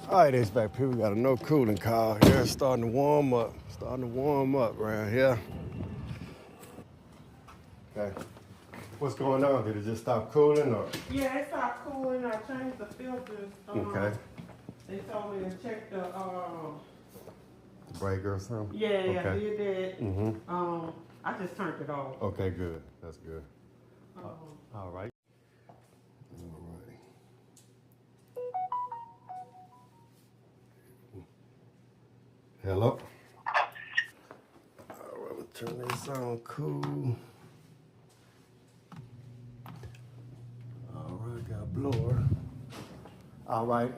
All right, HVAC people, we got a no cooling call here. Starting to warm up. Around here. Okay. What's going on? Did it just stop cooling or? Yeah, it stopped cooling. I changed the filters. Okay. They told me to check the breaker or something? yeah, okay. I did that. Mm-hmm. I just turned it off. Okay, good. That's good. All right. Hello? All right, let's turn this on. Cool. All right, got a blower. All right,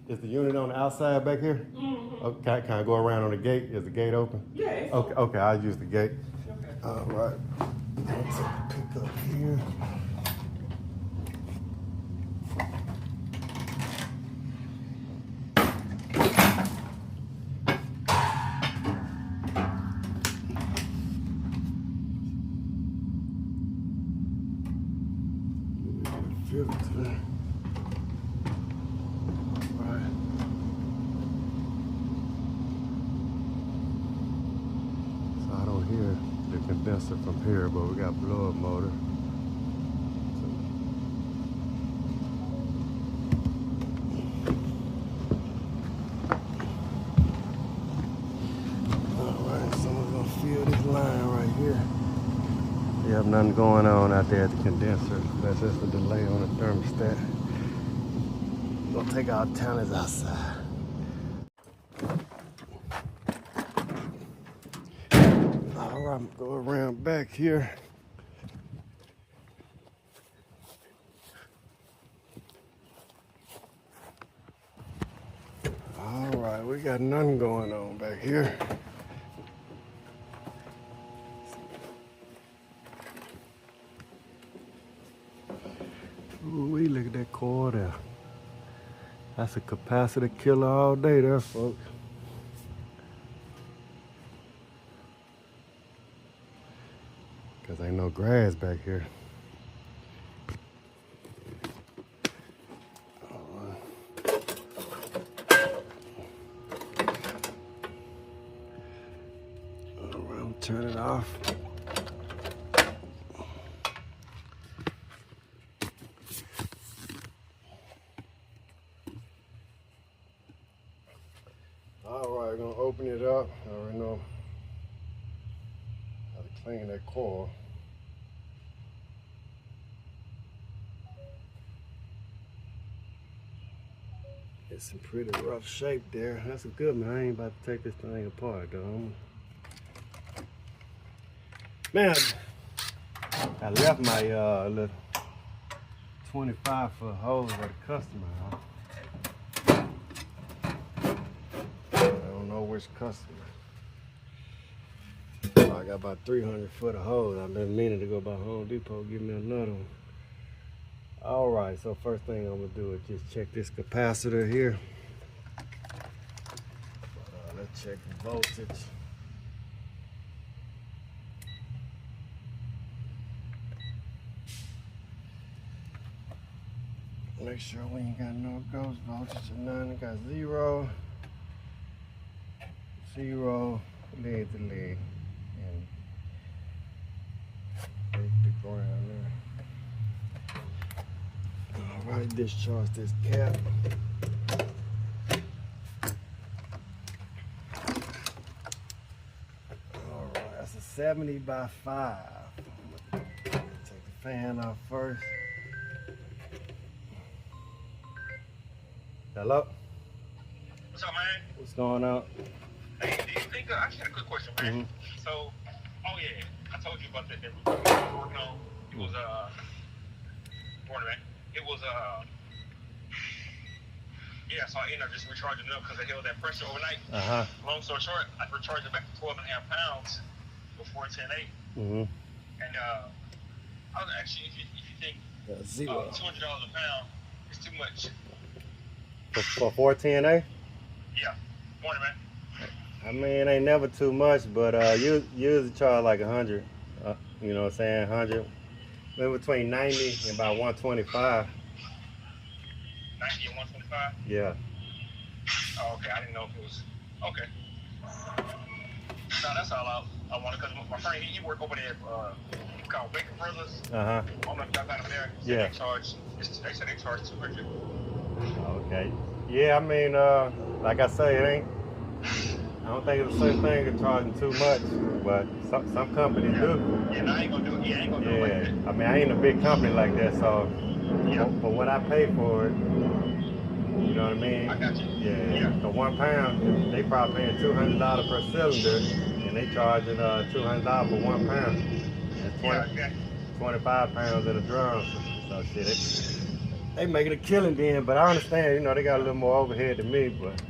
is the unit on the outside back here? Mm-hmm. Okay, can I go around on the gate? Is the gate open? Yeah. Okay, I'll use the gate. Okay. All right. Let's pick up here. Filter. Right. So I don't hear the condenser from here, but we got blower motor. All right, someone's gonna fill this line right here. You have nothing going on out there at the condenser. That's just a delay on the thermostat. We're gonna take our tanners outside. All right, go around back here. All right, we got nothing going on back here. Ooh, we look at that cord there. That's a capacitor killer all day there, folks. Cause ain't no grass back here. All right, turn it off. Alright, gonna open it up. I already know how to clean that coil. It's in pretty rough shape there. That's a good one. I ain't about to take this thing apart though. Man, I left my little 25-foot hose with a customer. I don't know which customer. Oh, I got about 300 foot of hose. I've been meaning to go by Home Depot, give me another one. All right, so first thing I'm gonna do is just check this capacitor here. Let's check the voltage. Make sure we ain't got no ghost voltage or none. It got 0, 0, lead to lead, and break the ground there. All right, discharge this cap. All right, that's a 70 by 5. Take the fan off first. Hello? What's up, man? What's going on? Hey, do you think, I just had a quick question, man. So, oh yeah, I told you about that roof we were working on. It was, morning, man. It was, yeah, so I ended up just recharging it up because I held that pressure overnight. Long story short, I recharged it back to 12.5 pounds before 10.8. And, I was actually, if you think $200 a pound is too much. For 410A? Yeah. Morning, man. I mean, it ain't never too much, but you usually charge like 100. You know what I'm saying? 100. In between 90 and about 125. 90 and 125? Yeah. Oh, okay. I didn't know if it was. Okay. No, that's all I wanted because my friend he worked over there called Baker Brothers. Uh-huh. I don't know if y'all got them there. Yeah. They said they charge 200. Okay. Yeah, I mean, like I say, it ain't. I don't think it's the same thing as charging too much, but some companies do. Yeah, no, I ain't gonna do it. Yeah, I ain't gonna do it like that. I mean, I ain't a big company like that, so for what I pay for it, you know what I mean? I got you. Yeah. For 1 pound, they probably paying $200 per cylinder, and they charging $200 for 1 pound. That's 25 pounds in a drum. So shit, they making a killing then. But I understand, you know, they got a little more overhead than me, but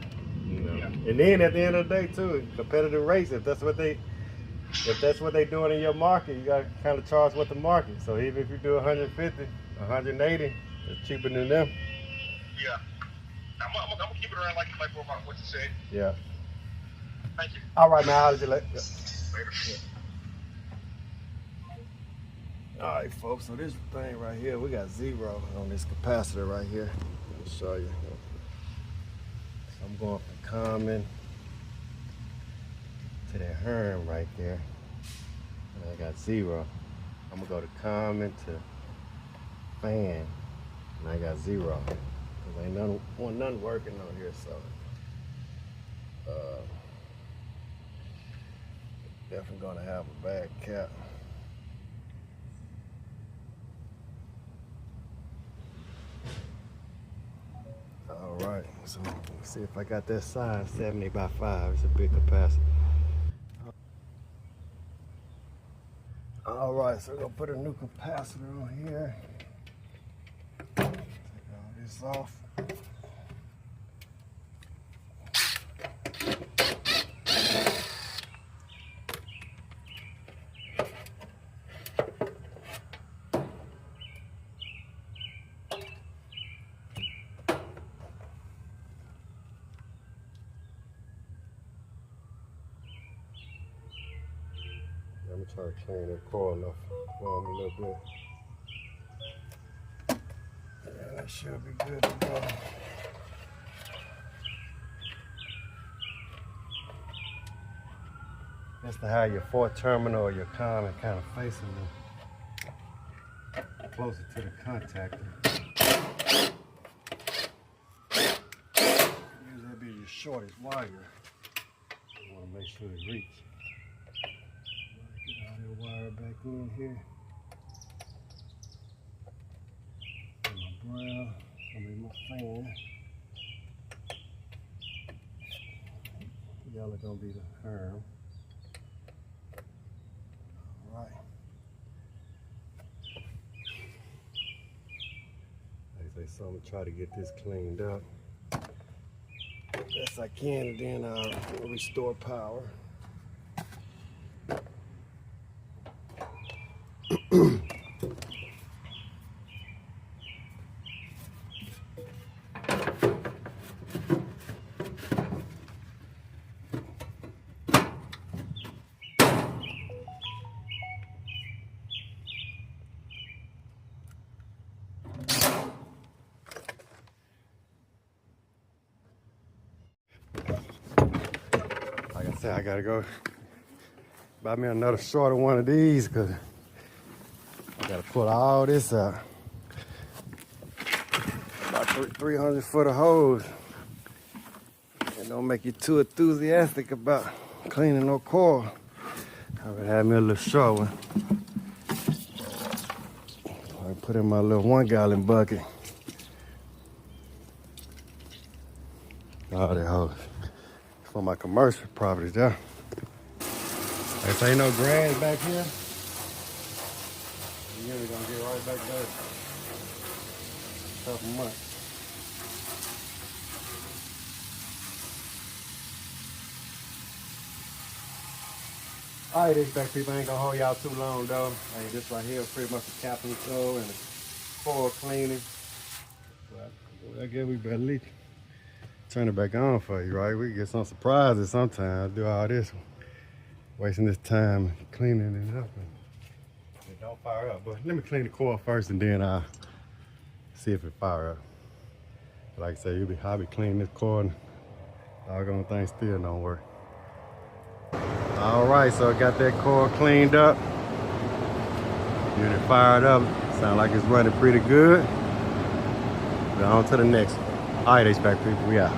you know. Yeah. And then at the end of the day too, competitive rates. If that's what they doing in your market, you got to kind of charge what the market. So even if you do 150, 180, it's cheaper than them. Yeah. I'm gonna keep it around like what you said. Yeah. Thank you. All right, man. How did you let? Yeah. Later. Yeah. All right, folks. So this thing right here, we got 0 on this capacitor right here. Let me show you. So I'm going from common to that Herm right there, and I got 0. I'm gonna go to common to fan, and I got 0. Cause ain't none working on here, so definitely gonna have a bad cap. All right, so let's see if I got that size, 70 by 5. It's a big capacitor. All right, so we're gonna put a new capacitor on here. Take all this off. I'm gonna try to clean that coil off for them a little bit. Yeah, that should be good to go. That's to have your 4 terminal or your common kind of facing them closer to the contactor. Usually that'd be your shortest wire. You want to make sure it reaches. Get all that wire back in here. And my brown, my fan. Yellow gonna be the Herm. All right. Like I say, so I'm gonna try to get this cleaned up best I can, and then I'll restore power. Like I said, I gotta go buy me another shorter one of these because I gotta pull all this out. About 300 foot of hose. And don't make you too enthusiastic about cleaning no coil. I would have me a little short one. I put in my little 1 gallon bucket. All that hose. For my commercial properties there. If there ain't no grass back here, you're really gonna get right back there. Couple months. Alright, expect people ain't gonna hold y'all too long though. Hey, this right here is pretty much a cap and go and a coil cleaning. But I guess we better at least turn it back on for you, right? We can get some surprises sometimes. Do all this, wasting this time cleaning it up. And it don't fire up. But let me clean the coil first, and then I'll see if it fire up. Like I say, I'll be cleaning this coil Doggone thing still don't work. All right, so I got that coil cleaned up. Unit fired up. Sound like it's running pretty good. But on to the next one. All right, HVAC people, we out.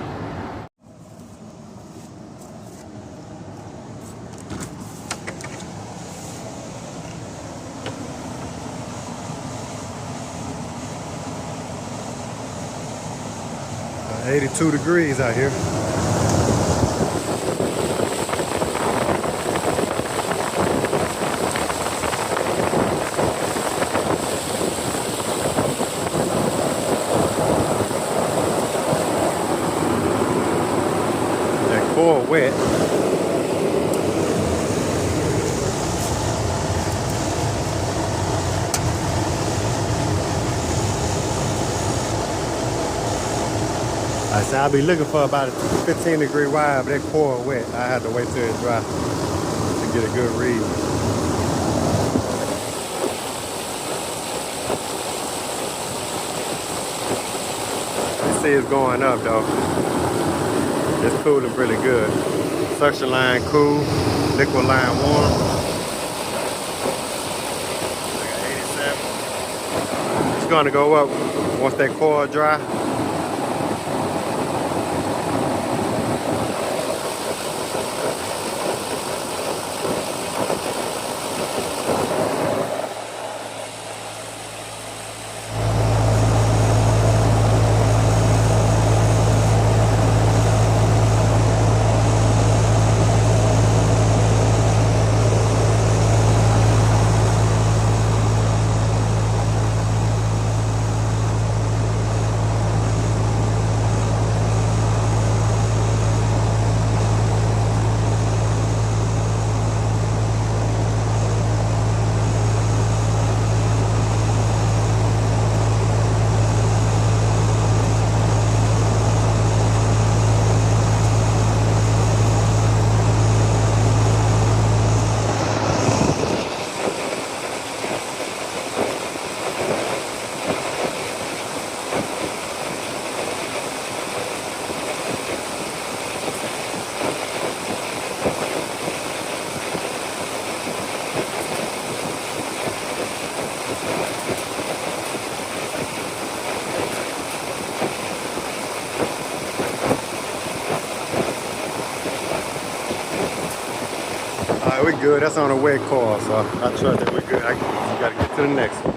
Uh, 82 degrees out here. Coil wet. I said I'll be looking for about a 15-degree wire, but that coil wet. I had to wait till it dry to get a good read. You see it's going up though. It's cooling pretty good. Suction line cool, liquid line warm. Like an 87. It's gonna go up once that coil dry. All right, we're good. That's on a wet coil, so I trust that we're good. We gotta get to the next one.